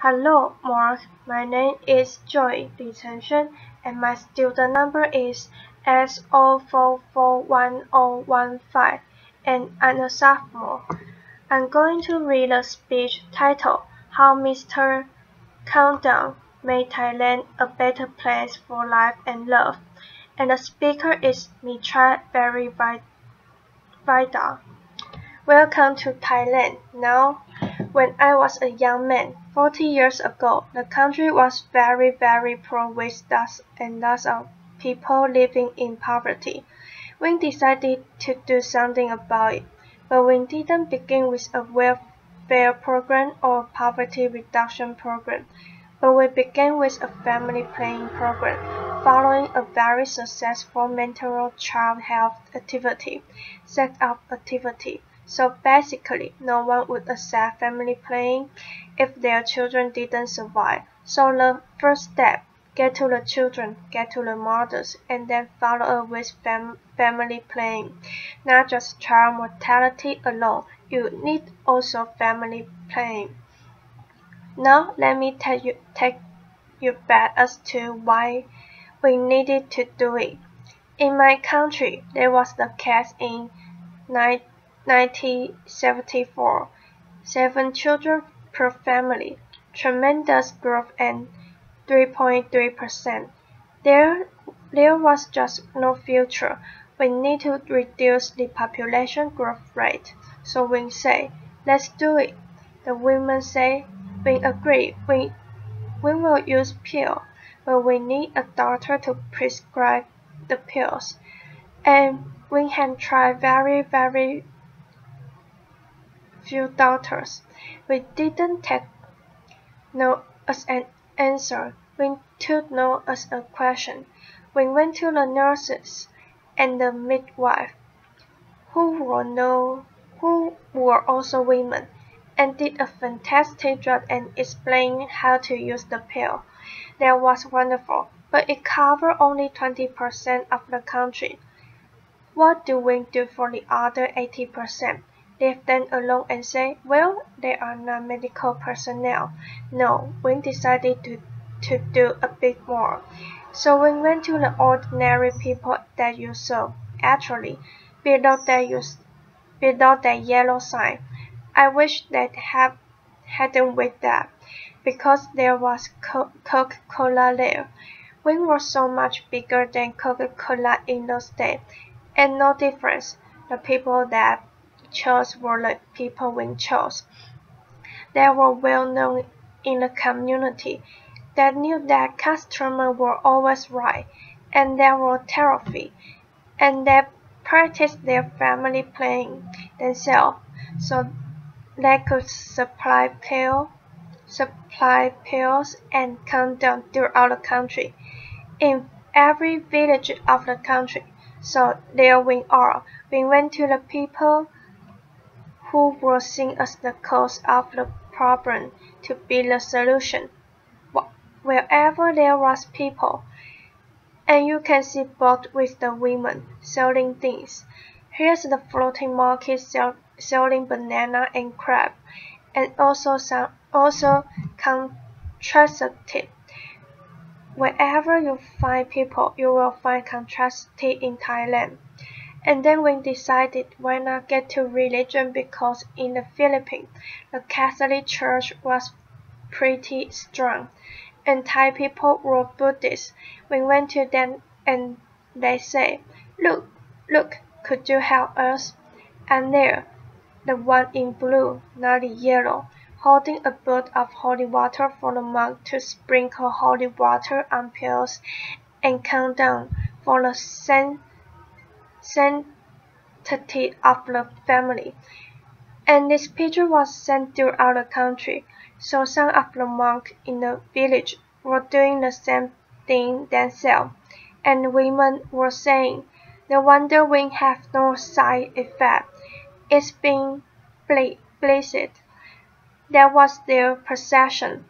Hello, Mark. My name is Joy Li Chengxuan, and my student number is S04411015, and I'm a sophomore. I'm going to read a speech titled How Mr. Countdown Made Thailand a Better Place for Life and Love, and the speaker is Mechai Viravaidya. Welcome to Thailand. Now, when I was a young man, 40 years ago, the country was very poor with lots and lots of people living in poverty. We decided to do something about it, but we didn't begin with a welfare program or poverty reduction program, but we began with a family planning program, following a very successful mental child health activity, set-up activity. So basically, no one would accept family planning if their children didn't survive. So the first step, get to the children, get to the mothers, and then follow up with family planning. Not just child mortality alone, you need also family planning. Now let me take you back as to why we needed to do it. In my country, there was the case in 1974, 7 children per family, tremendous growth and 3.3%. There was just no future. We need to reduce the population growth rate. So we say, let's do it. The women say, we agree, we will use pills, but we need a doctor to prescribe the pills. And we had tried very few doctors. We didn't take no as an answer. We took no as a question. We went to the nurses and the midwife, who were also women, and did a fantastic job and explained how to use the pill. That was wonderful, but it covered only 20% of the country. What do we do for the other 80%? Leave them alone and say, well, they are not medical personnel. No, we decided to do a bit more. So we went to the ordinary people that you saw. Actually, below that yellow sign. I wish that hadn't with that, because there was Coca-Cola there. We were so much bigger than Coca-Cola in those days, and no difference. The people that chose were the people we chose. They were well known in the community. They knew that customers were always right, and they were terrific, and they practiced their family planning themselves, so they could supply pills and countdown throughout the country, in every village of the country. So there we are. We went to the people who were seen as the cause of the problem to be the solution. Wherever there was people, and you can see both with the women selling things. Here's the floating market selling banana and crab, and also contraceptive. Wherever you find people, you will find contraceptive in Thailand. And then we decided why not get to religion, because in the Philippines, the Catholic Church was pretty strong, and Thai people were Buddhists. We went to them and they say, look, could you help us? And there, the one in blue, not the yellow, holding a bowl of holy water for the monk to sprinkle holy water on pills and count down for the sanctity of the family. And this picture was sent throughout the country, so some of the monks in the village were doing the same thing themselves, and women were saying, no wonder we have no side effect. It's been blessed. That was their perception.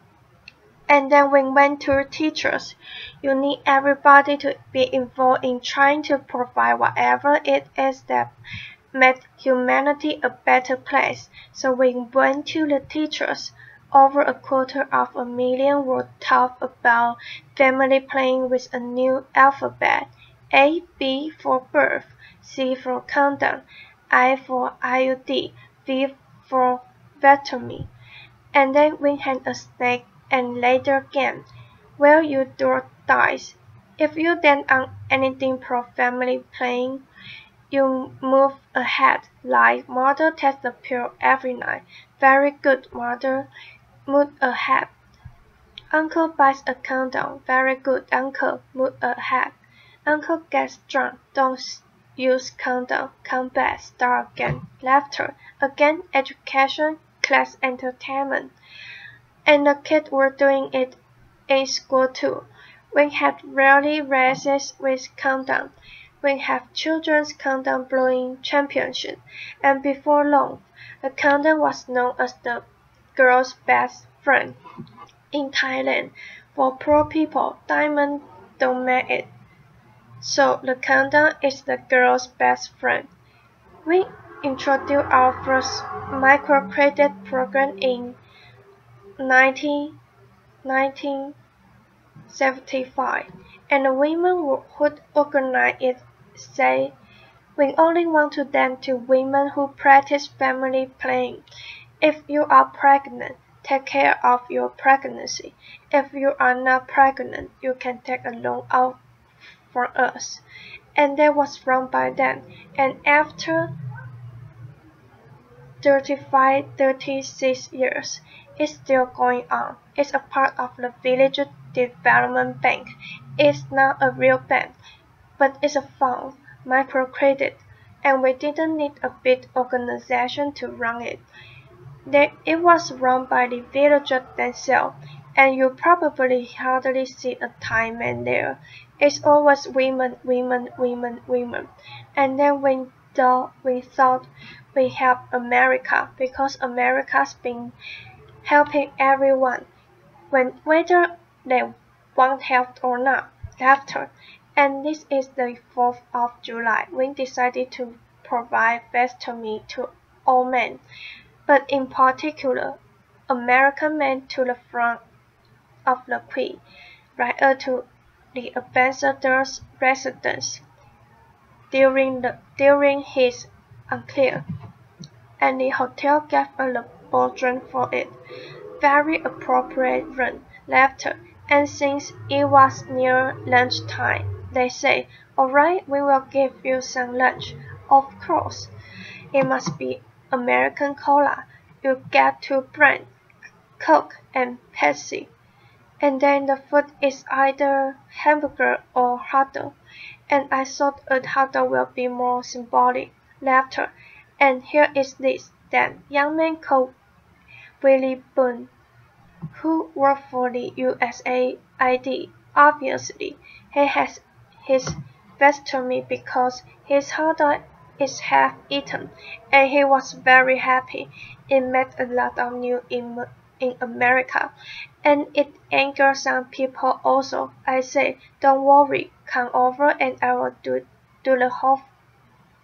And then we went to teachers. You need everybody to be involved in trying to provide whatever it is that made humanity a better place. So we went to the teachers. over 250,000 would talk about family playing with a new alphabet. A, B for birth, C for condom, I for IUD, V for vitamin. And then we had a snake and ladder game, where you draw dice. If you then on anything pro family playing, you move ahead, like mother takes the pill every night. Very good, mother. Move ahead. Uncle buys a condom. Very good, uncle. Move ahead. Uncle gets drunk. Don't use condom. Come back. Start again. Laughter. Again, education, class entertainment. And the kids were doing it in school too. We had rally races with countdown. We had children's countdown blowing championship, and before long, the countdown was known as the girl's best friend. In Thailand, for poor people, diamond don't make it. So the countdown is the girl's best friend. We introduced our first microcredit program in 1975, and the women who organized it say, "We only want to lend to women who practice family planning. If you are pregnant, take care of your pregnancy. If you are not pregnant, you can take a loan out from us." And that was wrong by then, and after 36 years. It's still going on. It's a part of the Village Development Bank. It's not a real bank, but it's a fund, microcredit, and we didn't need a big organization to run it. It was run by the villagers themselves, and you probably hardly see a Thai man there. It's always women, women, women, women. And then we thought we helped America because America's been helping everyone, whether they want help or not. Laughter. And this is the 4th of July. We decided to provide vitamin to all men, but in particular, American men to the front of the Queen, prior to the ambassador's residence during his unclear, and the hotel gave a laboratory for it. Very appropriate run, laughter, and since it was near lunchtime, they say, "All right, we will give you some lunch." Of course, it must be American cola. You get 2 brands, Coke and Pepsi. And then the food is either hamburger or hot dog, and I thought a hot dog will be more symbolic. Laughter. And here is this, then, young man called Willie Boone, who worked for the USAID. Obviously, he has his vasectomy because his hot dog is half eaten, and he was very happy. It made a lot of news in America, and it angered some people also. I say, "Don't worry, come over and I will do the whole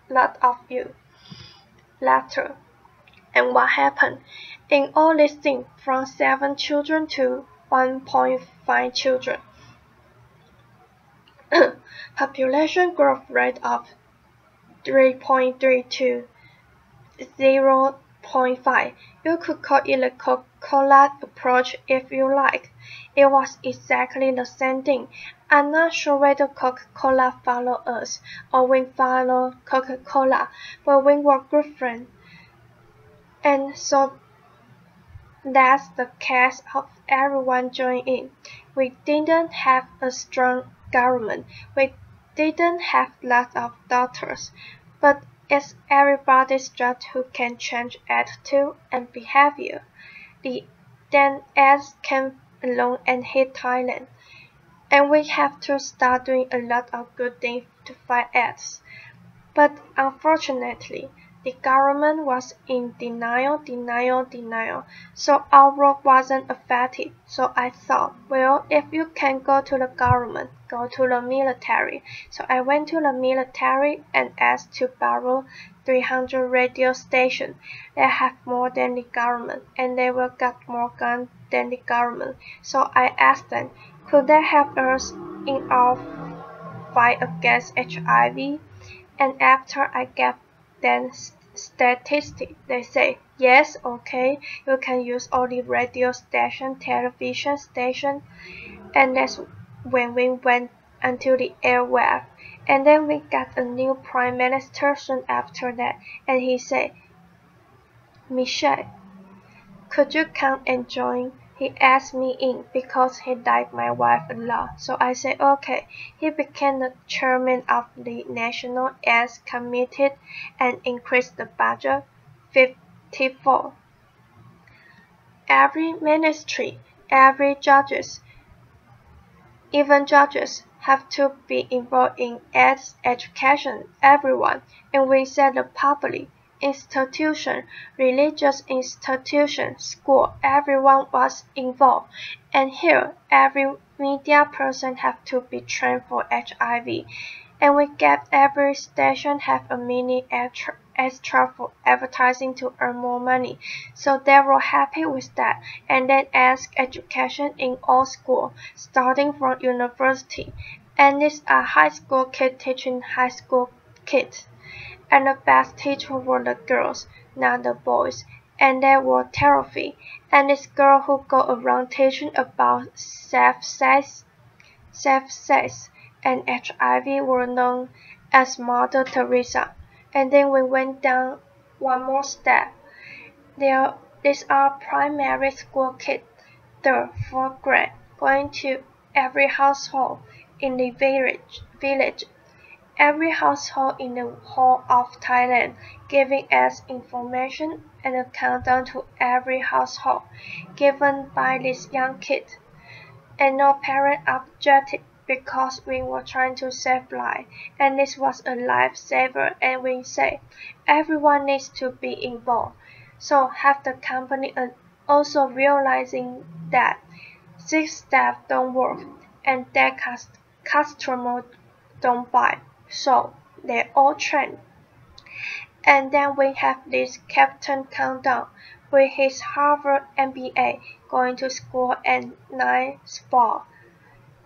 lot of you." Laughter. And what happened? In all this thing, from 7 children to 1.5 children. Population growth rate of 3.3 to 0.5. You could call it the Coca-Cola approach if you like. It was exactly the same thing. I'm not sure whether Coca-Cola followed us or we followed Coca-Cola, but we were good friends. And so that's the case of everyone joining in. We didn't have a strong government. We didn't have lots of doctors. But it's everybody's job who can change attitude and behavior. Then ads came along and hit Thailand. And we have to start doing a lot of good things to fight ads. But unfortunately, The government was in denial. So our work wasn't affected. So I thought, well, if you can go to the government, go to the military. So I went to the military and asked to borrow 300 radio stations that have more than the government, and they will get more guns than the government. So I asked them, could they help us in our fight against HIV? And after I gave them statistics, they say, yes, okay, you can use all the radio station, television station, and that's when we went until the airwave. And then we got a new prime minister soon after that, and he said, Mechai, could you come and join? He asked me in because he liked my wife a lot. So I said okay. He became the chairman of the National AIDS Committee and increased the budget 54. Every ministry, every judges, even judges have to be involved in AIDS education, everyone, and we said the public, institution, religious institution, school, everyone was involved. And here, every media person have to be trained for HIV. And we get every station have a mini extra for advertising to earn more money. So they were happy with that, and then ask education in all schools, starting from university. And these are high school kids teaching high school kids. And the best teacher were the girls, not the boys. And they were terrific. And this girl who go around teaching about safe sex and HIV were known as Mother Teresa. And then we went down one more step. These are primary school kids, third, fourth grade, going to every household in the village, every household in the whole of Thailand, giving us information and a countdown to every household, given by these young kids. And no parent objected because we were trying to save lives, and this was a lifesaver, and we say everyone needs to be involved. So have the company also realizing that 6 steps don't work and that customers don't buy, so they all train. And then we have this Captain Countdown with his Harvard MBA, going to school and night sport.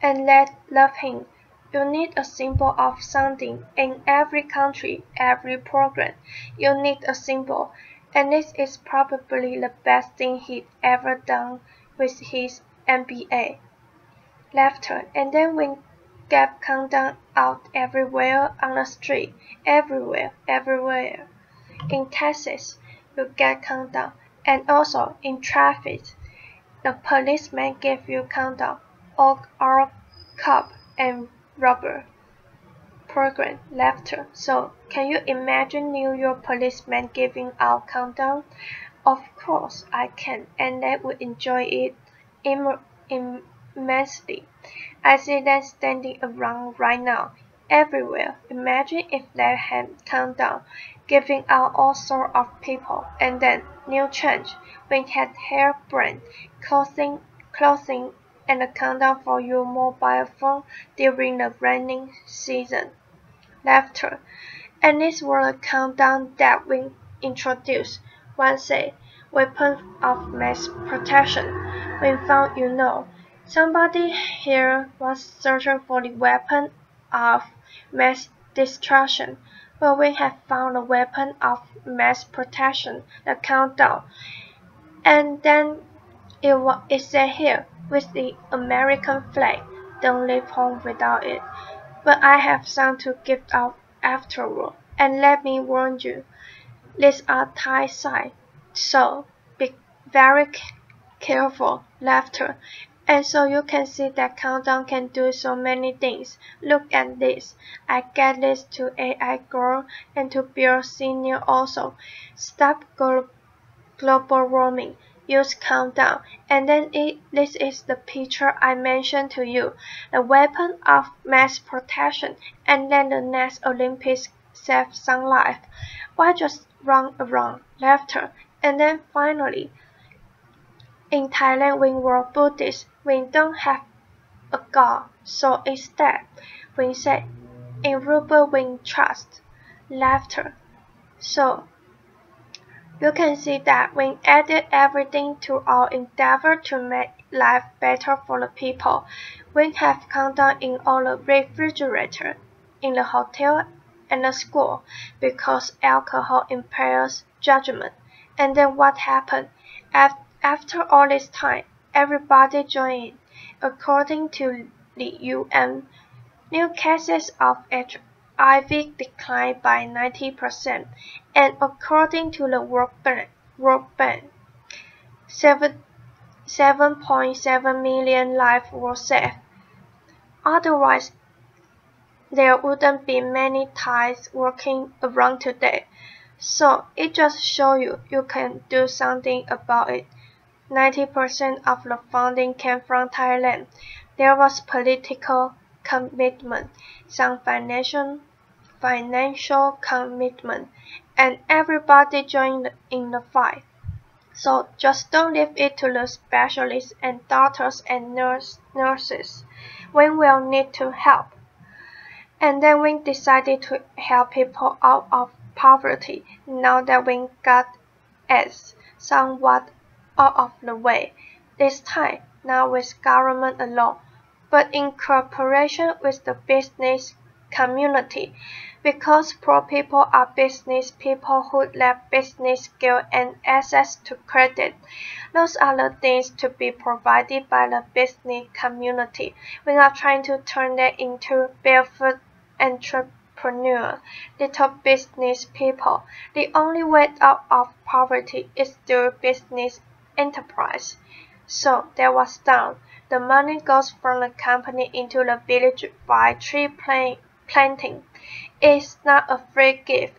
And let's love him. You need a symbol of something in every country, every program. You need a symbol, and this is probably the best thing he'd ever done with his MBA. Laughter, and then we get countdown out everywhere on the street, everywhere. In Texas, you get countdown, and also in traffic, the policeman give you countdown. All cop and rubber program laughter. So can you imagine New York policemen giving out countdown? Of course I can, and they would enjoy it immensely. I see them standing around right now, everywhere. Imagine if they had countdown, giving out all sorts of people, and then new change. We had hair brand, clothing, and a countdown for your mobile phone during the rainy season. Laughter. And this was a countdown that we introduced. One said, weapons of mass protection. We found somebody here was searching for the weapon of mass destruction. But we have found a weapon of mass protection, the countdown. And then it said here, with the American flag, don't leave home without it. But I have some to give out afterward, and let me warn you, these are Thai signs, so be very careful. Laughter. And so you can see that countdown can do so many things. Look at this. I get this to AI girl and to Bill Senior also. Stop global warming. Use countdown. And then this is the picture I mentioned to you. The weapon of mass protection. And then the next Olympics save some life. around, laughter, and then finally, in Thailand when we're Buddhists, we don't have a God, so instead, we say, in Rupa we trust, laughter. So, you can see that we added everything to our endeavor to make life better for the people. We have countdown in all the refrigerator, in the hotel and the school, because alcohol impairs judgment. And then what happened? After all this time, everybody joined in. According to the UN, new cases of HIV declined by 90%, and according to the World Bank 7.7 million lives were saved. Otherwise, there wouldn't be many Thais working around today. So it just shows you can do something about it. 90% of the funding came from Thailand. There was political commitment, some financial commitment, and everybody joined in the fight. So just don't leave it to the specialists and doctors and nurses when we'll need to help. And then we decided to help people out of poverty now that we got it somewhat out of the way. This time, not with government alone, but in cooperation with the business community, because poor people are business people who lack business skill and access to credit. Those are the things to be provided by the business community. We are trying to turn them into barefoot entrepreneurs, little business people. The only way out of poverty is through business enterprise. So that was done. The money goes from the company into the village by tree planting. It's not a free gift.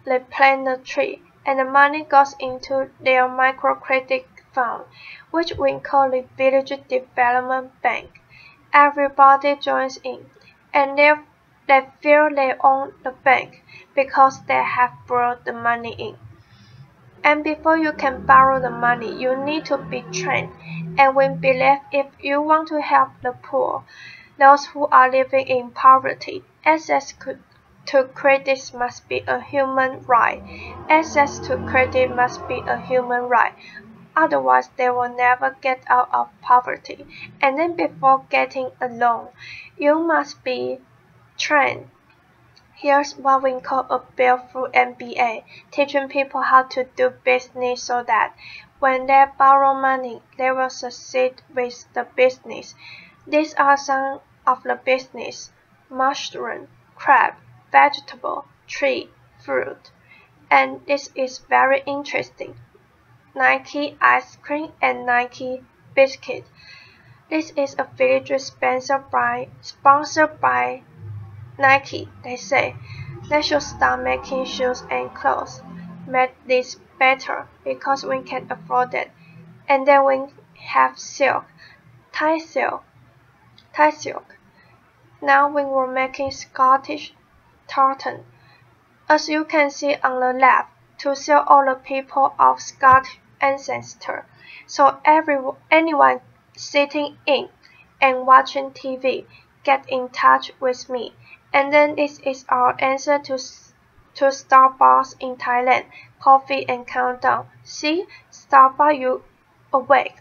They plant the tree, and the money goes into their microcredit fund, which we call the Village Development Bank. Everybody joins in, and they feel they own the bank because they have brought the money in. And before you can borrow the money, you need to be trained. And we believe if you want to help the poor, those who are living in poverty, access to credit must be a human right. Access to credit must be a human right. Otherwise, they will never get out of poverty. And then before getting a loan, you must be trained. Here's what we call a barefoot MBA, teaching people how to do business so that when they borrow money, they will succeed with the business. These are some of the business: mushroom, crab, vegetable, tree, fruit. And this is very interesting. Nike ice cream and Nike biscuit. This is a village sponsored by Nike. They say they should start making shoes and clothes. Make this better because we can afford it. And then we have silk, Thai silk. Now we were making Scottish tartan. As you can see on the left, to show all the people of Scottish ancestry. So anyone sitting in and watching TV, get in touch with me. And then this is our answer to Starbucks in Thailand, coffee and countdown. See, Starbucks, you awake.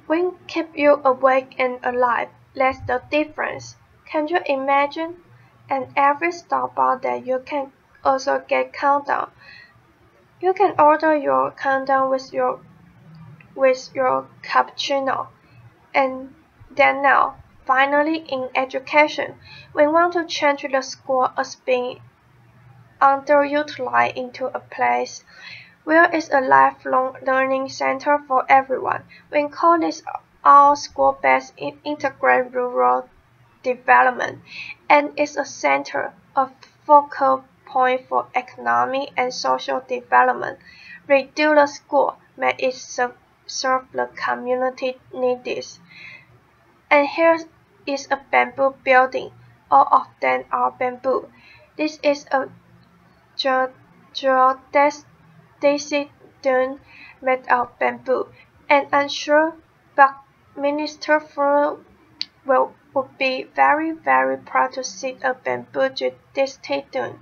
We keep you awake and alive. That's the difference. Can you imagine? And every Starbucks that you can also get countdown. You can order your countdown with your cappuccino. And then now, finally in education, we want to change the school as being underutilized into a place where it's a lifelong learning center for everyone. We call this our school-based integrated rural development, and it's a center, a focal point for economic and social development. Redo the school, make it serve the community needs. And here is a bamboo building. All of them are bamboo. This is a geodesic dune made of bamboo, and I'm sure Buckminster Fuller would be very proud to see a bamboo geodesic dune.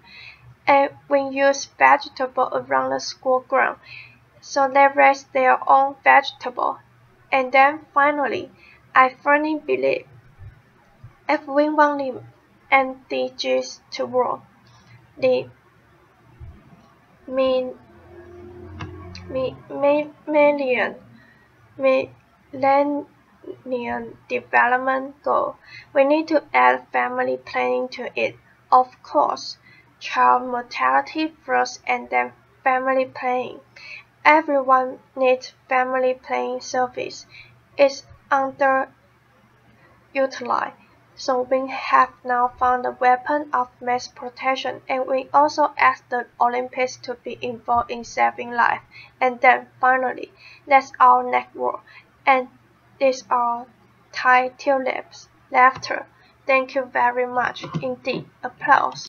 And we use vegetables around the school ground, so they raise their own vegetables. And then finally, I firmly believe if we want the MDGs to work, the Millennium Development Goal, we need to add family planning to it. Of course, child mortality first and then family planning. Everyone needs family planning service. It's underutilized. So we have now found a weapon of mass protection, and we also ask the Olympics to be involved in saving life. And then finally, that's our network. And these are Thai tulips. Laughter. Thank you very much indeed. Applause.